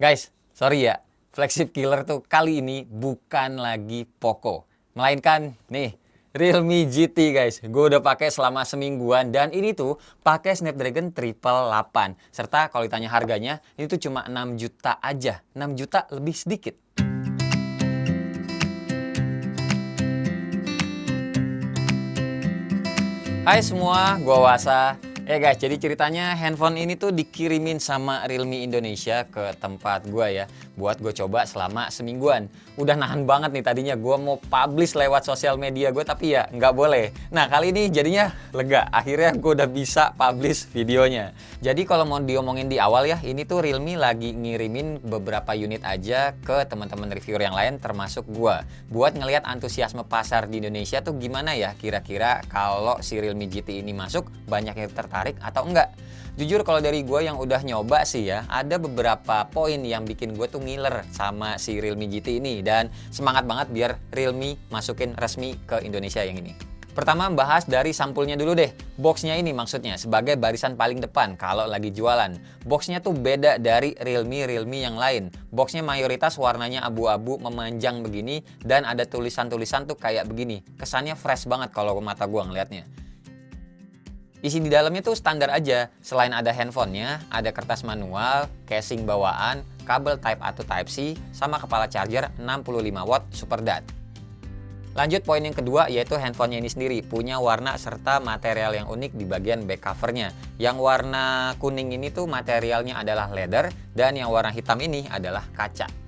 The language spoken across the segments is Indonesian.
Guys, sorry ya, flagship killer tuh kali ini bukan lagi Poco, melainkan nih Realme GT guys. Gue udah pakai selama semingguan dan ini tuh pakai Snapdragon 888. Serta kalau ditanya harganya, ini tuh cuma 6 juta aja, 6 juta lebih sedikit. Hai semua, gua Wasa. Guys, jadi ceritanya handphone ini tuh dikirimin sama Realme Indonesia ke tempat gua ya, buat gue coba selama semingguan. Udah nahan banget nih tadinya gua mau publish lewat sosial media gue, tapi ya nggak boleh. Nah kali ini jadinya lega, akhirnya gue udah bisa publish videonya. Jadi kalau mau diomongin di awal ya, ini tuh Realme lagi ngirimin beberapa unit aja ke teman-teman reviewer yang lain termasuk gua, buat ngelihat antusiasme pasar di Indonesia tuh gimana ya kira-kira kalau si Realme GT ini masuk, banyak yang tertarik atau enggak. Jujur kalau dari gue yang udah nyoba sih ya, ada beberapa poin yang bikin gue tuh ngiler sama si Realme GT ini, dan semangat banget biar Realme masukin resmi ke Indonesia yang ini. Pertama, bahas dari sampulnya dulu deh. Boxnya ini maksudnya sebagai barisan paling depan kalau lagi jualan. Boxnya tuh beda dari Realme yang lain. Boxnya mayoritas warnanya abu-abu memanjang begini, dan ada tulisan-tulisan tuh kayak begini. Kesannya fresh banget kalau mata gua ngeliatnya. Isi di dalamnya tuh standar aja. Selain ada handphonenya, ada kertas manual, casing bawaan, kabel Type A to Type C, sama kepala charger 65 watt Super DAT. Lanjut poin yang kedua, yaitu handphonenya ini sendiri punya warna serta material yang unik di bagian back covernya. Yang warna kuning ini tuh materialnya adalah leather, dan yang warna hitam ini adalah kaca.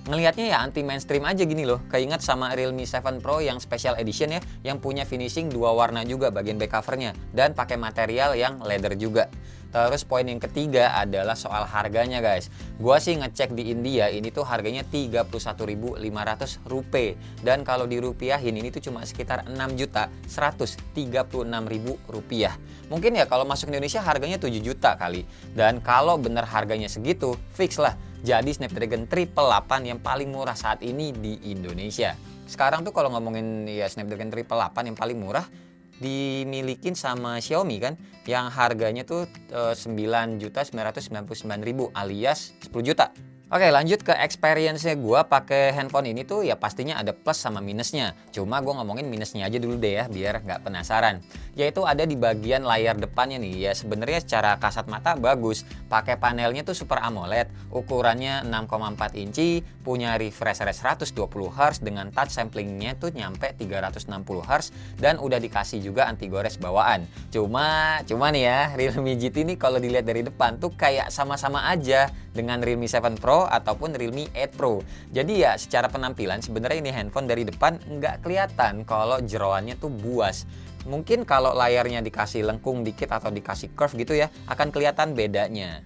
Ngelihatnya ya anti mainstream aja gini loh, keinget sama Realme 7 Pro yang special edition ya, yang punya finishing dua warna juga bagian back covernya, dan pakai material yang leather juga. Terus poin yang ketiga adalah soal harganya guys. Gua sih ngecek di India ini tuh harganya Rp31.500, dan kalau dirupiahin ini tuh cuma sekitar Rp6.136.000. Mungkin ya kalau masuk Indonesia harganya 7 juta kali. Dan kalau bener harganya segitu, fix lah jadi Snapdragon 888 yang paling murah saat ini di Indonesia. Sekarang tuh kalau ngomongin ya Snapdragon 888 yang paling murah dimilikin sama Xiaomi kan, yang harganya tuh 9.999.000 alias 10 juta. Oke, lanjut ke experience-nya gue pakai handphone ini tuh ya pastinya ada plus sama minusnya. Cuma gue ngomongin minusnya aja dulu deh ya biar nggak penasaran. Yaitu ada di bagian layar depannya nih ya, sebenarnya secara kasat mata bagus. Pakai panelnya tuh Super AMOLED, ukurannya 6,4 inci, punya refresh rate 120 Hz dengan touch samplingnya tuh nyampe 360 Hz, dan udah dikasih juga anti gores bawaan. Cuma nih ya, Realme GT ini kalau dilihat dari depan tuh kayak sama-sama aja dengan Realme 7 Pro ataupun Realme 8 Pro. Jadi ya secara penampilan sebenarnya ini handphone dari depan nggak kelihatan kalau jeroannya tuh buas. Mungkin kalau layarnya dikasih lengkung dikit atau dikasih curve gitu ya, akan kelihatan bedanya.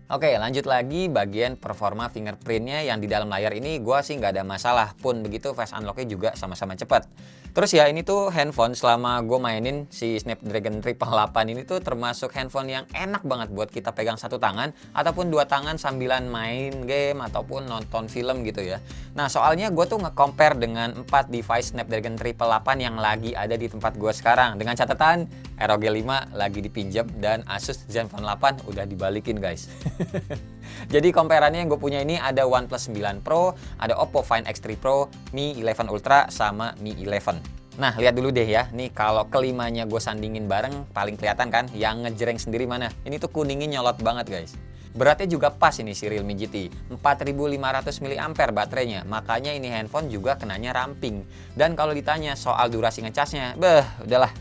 Oke, lanjut lagi bagian performa fingerprintnya yang di dalam layar ini gua sih nggak ada masalah, pun begitu face unlocknya juga sama-sama cepat. Terus ya ini tuh handphone selama gue mainin si Snapdragon 888 ini tuh termasuk handphone yang enak banget buat kita pegang satu tangan ataupun dua tangan sambilan main game ataupun nonton film gitu ya. Nah soalnya gue tuh nge-compare dengan 4 device Snapdragon 888 yang lagi ada di tempat gue sekarang, dengan catatan ROG 5 lagi dipinjam dan Asus Zenfone 8 udah dibalikin guys. Jadi comparannya yang gue punya ini ada OnePlus 9 Pro, ada Oppo Find X3 Pro, Mi 11 Ultra, sama Mi 11. Nah lihat dulu deh ya, nih kalau kelimanya gue sandingin bareng paling kelihatan kan yang ngejreng sendiri mana. Ini tuh kuningnya nyolot banget guys. Beratnya juga pas ini si Realme GT, 4500 mAh baterainya, makanya ini handphone juga kenanya ramping. Dan kalau ditanya soal durasi ngecasnya, udahlah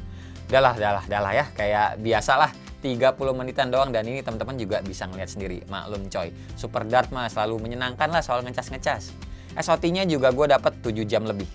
ya, kayak biasalah 30 menitan doang, dan ini teman-teman juga bisa ngeliat sendiri, maklum coy. Super Dart mah selalu menyenangkan lah soal ngecas-ngecas. SOT-nya juga gue dapet 7 jam lebih.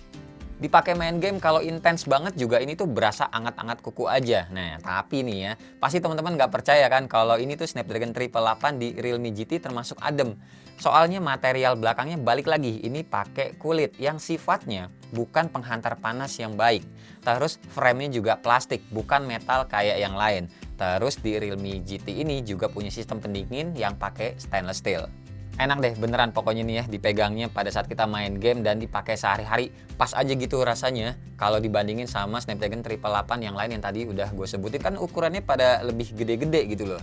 Dipakai main game kalau intens banget juga ini tuh berasa anget-anget kuku aja. Nah tapi nih ya, pasti teman-teman nggak percaya kan kalau ini tuh Snapdragon 888 di Realme GT termasuk adem. Soalnya material belakangnya balik lagi, ini pakai kulit yang sifatnya bukan penghantar panas yang baik. Terus frame-nya juga plastik, bukan metal kayak yang lain. Terus di Realme GT ini juga punya sistem pendingin yang pakai stainless steel. Enak deh beneran pokoknya nih ya dipegangnya pada saat kita main game dan dipakai sehari-hari. Pas aja gitu rasanya kalau dibandingin sama Snapdragon 888 yang lain yang tadi udah gue sebutin, kan ukurannya pada lebih gede-gede gitu loh.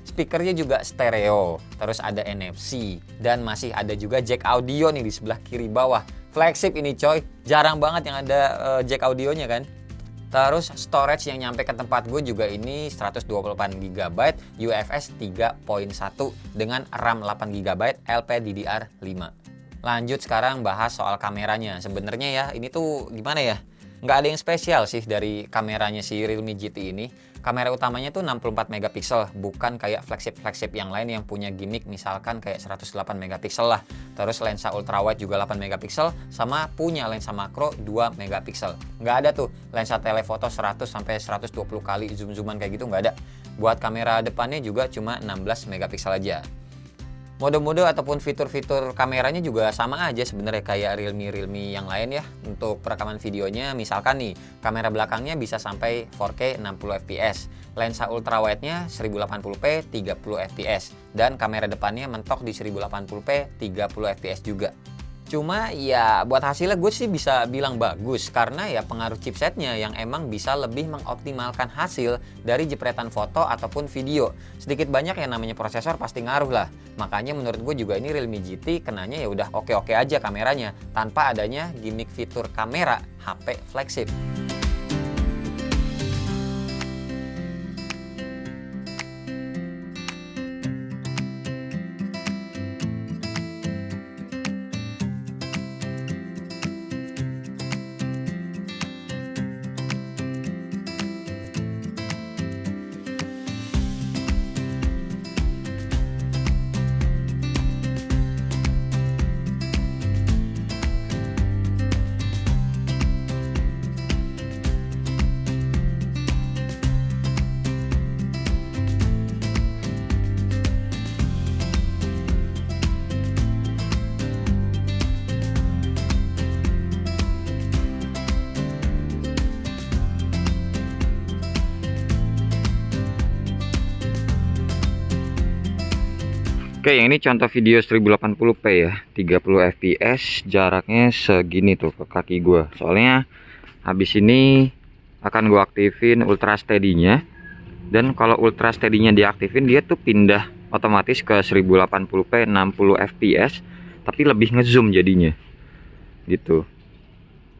Speakernya juga stereo, terus ada NFC, dan masih ada juga jack audio nih di sebelah kiri bawah. Flagship ini coy, jarang banget yang ada jack audionya kan. Terus storage yang nyampe ke tempat gue juga ini 128 GB UFS 3.1 dengan RAM 8 GB LPDDR5. Lanjut sekarang bahas soal kameranya. Sebenarnya ya ini tuh gimana ya? Nggak ada yang spesial sih dari kameranya si Realme GT ini. Kamera utamanya tuh 64 megapiksel, bukan kayak flagship yang lain yang punya gimmick misalkan kayak 108 megapiksel lah. Terus lensa ultrawide juga 8 megapiksel, sama punya lensa makro 2 megapiksel. Nggak ada tuh lensa telefoto 100 sampai 120 kali zoom-zooman kayak gitu, nggak ada. Buat kamera depannya juga cuma 16 megapiksel aja. Mode-mode ataupun fitur-fitur kameranya juga sama aja sebenarnya kayak Realme yang lain ya. Untuk perekaman videonya misalkan nih, kamera belakangnya bisa sampai 4K 60 fps, lensa ultrawide-nya 1080p 30 fps, dan kamera depannya mentok di 1080p 30 fps juga. Cuma ya buat hasilnya gue sih bisa bilang bagus karena ya pengaruh chipsetnya yang emang bisa lebih mengoptimalkan hasil dari jepretan foto ataupun video. Sedikit banyak yang namanya prosesor pasti ngaruh lah. Makanya menurut gue juga ini Realme GT kenanya ya udah oke-oke aja kameranya tanpa adanya gimmick fitur kamera HP flagship. Oke, yang ini contoh video 1080p ya, 30 fps, jaraknya segini tuh ke kaki gua. Soalnya habis ini akan gua aktifin ultra steady-nya. Dan kalau ultra steady-nya diaktifin, dia tuh pindah otomatis ke 1080p 60 fps, tapi lebih ngezoom jadinya. Gitu.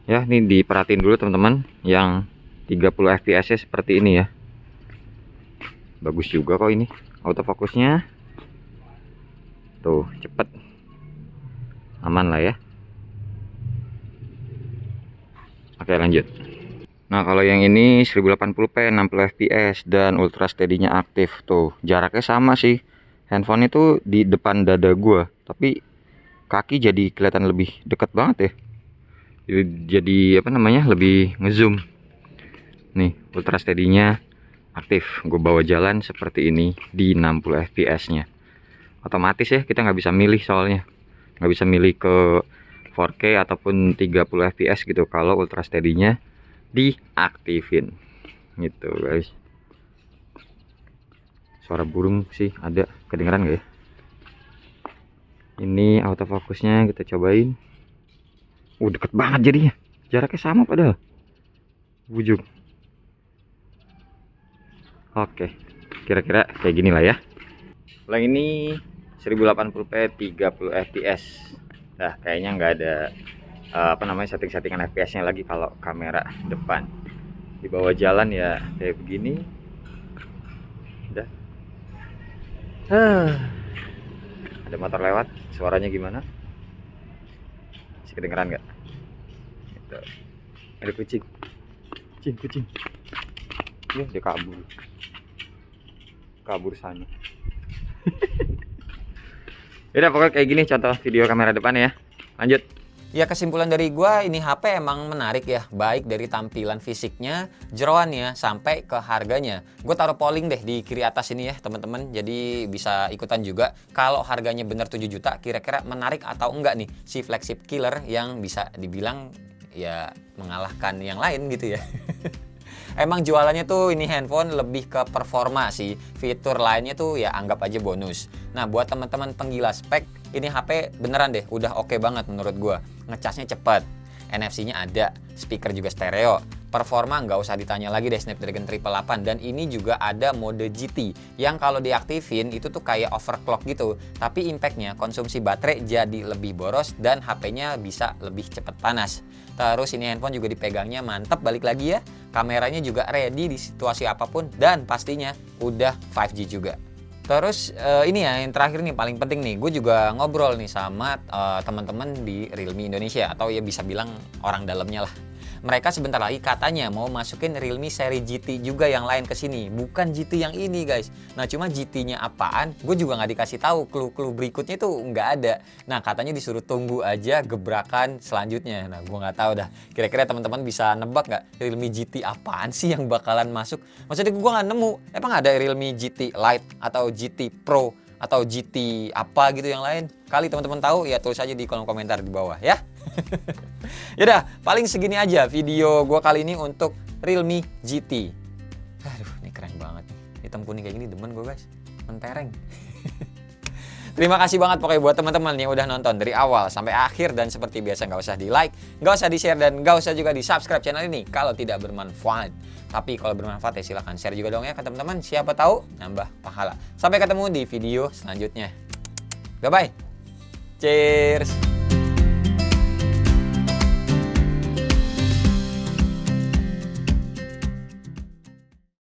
Ya, ini diperhatiin dulu teman-teman, yang 30 fps-nya seperti ini ya. Bagus juga kok ini autofokusnya. Tuh, cepet, aman lah ya. Oke, lanjut. Nah, kalau yang ini 1080p 60 fps dan ultra steady-nya aktif. Tuh, jaraknya sama sih. Handphone itu di depan dada gua, tapi kaki jadi kelihatan lebih dekat banget ya. Jadi apa namanya, lebih ngezoom. Nih, ultra steady-nya aktif. Gue bawa jalan seperti ini di 60 fps-nya. Otomatis ya, kita nggak bisa milih, soalnya nggak bisa milih ke 4K ataupun 30 fps gitu kalau ultra steady-nya diaktifin gitu guys. Suara burung sih ada, kedengeran nggak ya? Ini autofokusnya kita cobain. Deket banget jadinya, jaraknya sama padahal ujung. Oke, kira-kira kayak gini lah ya. Kalau ini 1080p 30 fps. Nah, kayaknya nggak ada apa namanya, setting-settingan fps-nya lagi kalau kamera depan. Di bawah jalan ya kayak begini. Udah. Ada motor lewat, suaranya gimana? Masih kedengeran nggak? Gitu. Ada kucing. Kucing. Ya, dia kabur sana. Udah, pokoknya kayak gini contoh video kamera depan ya. Lanjut. Ya, kesimpulan dari gua, ini HP emang menarik ya, baik dari tampilan fisiknya, jeroannya, sampai ke harganya. Gue taruh polling deh di kiri atas ini ya teman-teman, jadi bisa ikutan juga. Kalau harganya bener 7 juta, kira-kira menarik atau enggak nih si flagship killer yang bisa dibilang ya mengalahkan yang lain gitu ya. Emang jualannya tuh ini handphone lebih ke performa sih. Fitur lainnya tuh ya anggap aja bonus. Nah, buat teman-teman penggila spek, ini HP beneran deh udah oke banget menurut gua. Ngecasnya cepet, NFC-nya ada, speaker juga stereo, Performa nggak usah ditanya lagi deh, Snapdragon 888. Dan ini juga ada mode GT yang kalau diaktifin itu tuh kayak overclock gitu. Tapi impactnya konsumsi baterai jadi lebih boros dan HP-nya bisa lebih cepat panas. Terus ini handphone juga dipegangnya mantap, balik lagi ya. Kameranya juga ready di situasi apapun dan pastinya udah 5G juga. Terus ini ya yang terakhir nih paling penting nih, gue juga ngobrol nih sama teman-teman di Realme Indonesia atau ya bisa bilang orang dalamnya lah. Mereka sebentar lagi katanya mau masukin Realme seri GT juga yang lain ke sini, bukan GT yang ini guys. Nah cuma GT-nya apaan? Gue juga nggak dikasih tahu, clue-clue berikutnya itu nggak ada. Nah katanya disuruh tunggu aja gebrakan selanjutnya. Nah gue nggak tahu dah. Kira-kira teman-teman bisa nebak nggak Realme GT apaan sih yang bakalan masuk? Maksudnya gue nggak nemu. Emang ada Realme GT Lite atau GT Pro atau GT apa gitu yang lain? Kali teman-teman tahu ya tulis aja di kolom komentar di bawah ya. Yaudah, paling segini aja video gue kali ini untuk Realme GT. Aduh, ini keren banget nih. Hitam kuning kayak gini demen gue guys. Mentereng. Terima kasih banget pokoknya buat teman-teman yang udah nonton dari awal sampai akhir. Dan seperti biasa nggak usah di like, nggak usah di share, dan nggak usah juga di subscribe channel ini kalau tidak bermanfaat. Tapi kalau bermanfaat ya silahkan share juga dong ya ke teman-teman. Siapa tahu nambah pahala. Sampai ketemu di video selanjutnya. Bye-bye. Cheers.